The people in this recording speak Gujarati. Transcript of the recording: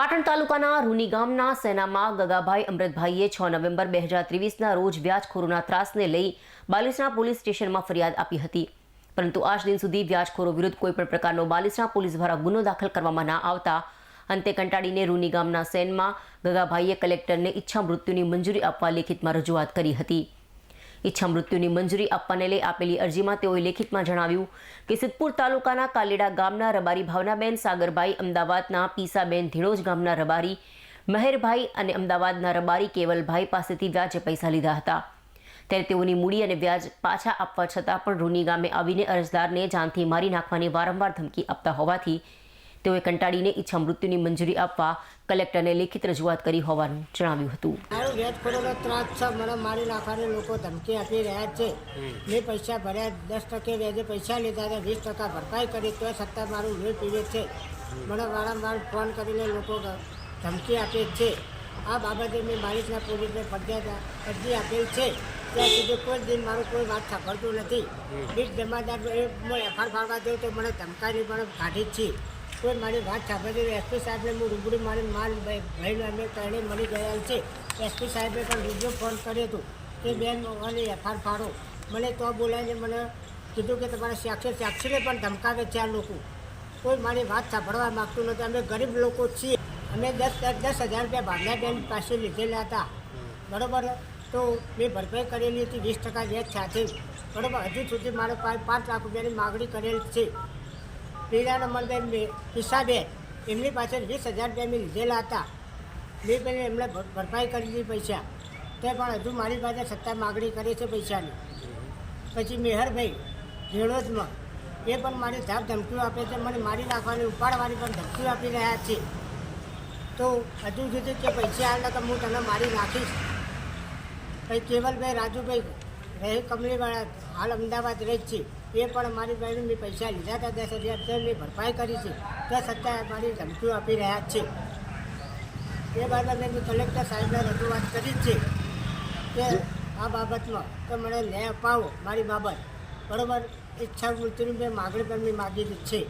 પાટણ તાલુકાના રૂની ગામના સેનામાં ગગાભાઈ અમૃતભાઈએ 6 નવેમ્બર 2023ના રોજ વ્યાજખોરોના ત્રાસને લઈ બાલિસણા પોલીસ સ્ટેશનમાં ફરિયાદ આપી હતી, પરંતુ આજ દિન સુધી વ્યાજખોરો વિરુદ્ધ કોઈપણ પ્રકારનો બાલિસણા પોલીસ દ્વારા ગુનો દાખલ કરવામાં ના આવતા અંતે કંટાળીને રૂની ગામના સેનમાં ગગાભાઈએ કલેક્ટરને ઈચ્છા મૃત્યુની મંજૂરી આપવા લેખિતમાં રજૂઆત કરી હતી। ઈચ્છા મૃત્યુની મંજૂરી આપવાને લઈ આપેલી અરજીમાં તેઓએ લેખિતમાં જણાવ્યું કે સિદ્ધપુર તાલુકાના કાલેડા ગામના રબારી ભાવનાબેન સાગરભાઈ, અમદાવાદના પીસાબેન ધીણોજ ગામના રબારી મહેરભાઈ અને અમદાવાદના રબારી કેવલભાઈ પાસેથી વ્યાજે પૈસા લીધા હતા, ત્યારે તેઓની મૂડી અને વ્યાજ પાછા આપવા છતાં પણ રૂની ગામે આવીને અરજદારને જાનથી મારી નાખવાની વારંવાર ધમકી આપતા હોવાથી તેઓએ કંટાળીને ઈચ્છા મૃત્યુની મંજૂરી આપવા કલેક્ટરને લેખિત રજૂઆત કરી હોવાનું જણાવ્યું હતું। મારો વ્યાજખોરોનો ત્રાસ છે, મને મારી નાખવાને લોકો ધમકી આપી રહ્યા છે। મેં પૈસા ભર્યા, 10% વ્યાજે પૈસા લીધા હતા, 20% ભરપાઈ કરી, તો છતાં મારું લોહી પીવે છે। મને વારંવાર ફોન કરીને લોકો ધમકી આપે છે। આ બાબતે મેં બાલિસણા પોલીસને અરજી આપેલ છે, ત્યાં સુધી કોઈ દિન મારું કોઈ વાત સાંભળતું નથી। બીજ જમાદાર એફઆર ફાળવા દઉં તો મને ધમકાવી પણ કાઢી જ છે, કોઈ મારી વાત સાંભળતી। એસપી સાહેબને હું રૂબરૂ મારી માલ ભાઈને અમે ત્રણે મળી ગયા છે। એસપી સાહેબે પણ રૂબરૂ ફોન કર્યો હતો કે બેન મને એફઆર ફાળો, મને તો બોલાવીને મને કીધું કે તમારા સાક્ષીને પણ ધમકાવે છે આ લોકો। કોઈ મારી વાત સાંભળવા માગતું નથી। અમે ગરીબ લોકો છીએ, અમે 10,000 રૂપિયા ભાવનાબેન પાસે લીધેલા હતા, બરાબર। તો મેં ભરપાઈ કરેલી હતી 20% વ્યાજ સાથે, બરાબર। હજુ સુધી મારે 5 લાખ રૂપિયાની માગણી કરેલ છે। પીડા નંબર 2 પીસાબેન, એમની પાસે 20,000 રૂપિયા મેં લીધેલા હતા, મેં પેલી એમને ભરપાઈ કરી દીધી પૈસા, તે પણ હજુ મારી પાસે સત્તા માગણી કરે છે પૈસાની। પછી મેહરભાઈ ધીણોજમાં એ પણ મારી ધાક ધમકીઓ આપે છે, મને મારી નાખવાની ઉપાડવાની પણ ધમકીઓ આપી રહ્યા છે। તો હજુ સુધી કે પૈસા આવ્યા તો હું તને મારી નાખીશ। પછી કેવલભાઈ રાજુભાઈ રહે કમલીવાળા, હાલ અમદાવાદ રહે છે, એ પણ મારી બહેન મેં પૈસા લીધા હતા 10,000 મેં ભરપાઈ કરી છે, ત્યાં છતાં મારી ધમકીઓ આપી રહ્યા છે। એ બાબતે મેં કલેક્ટર સાહેબને રજૂઆત કરી છે કે આ બાબતમાં તો મને ન્યાય અપાવો મારી બાબત, બરાબર। ઈચ્છા મૃત્યુની મેં માગણી પણ મેં માગેલી છે।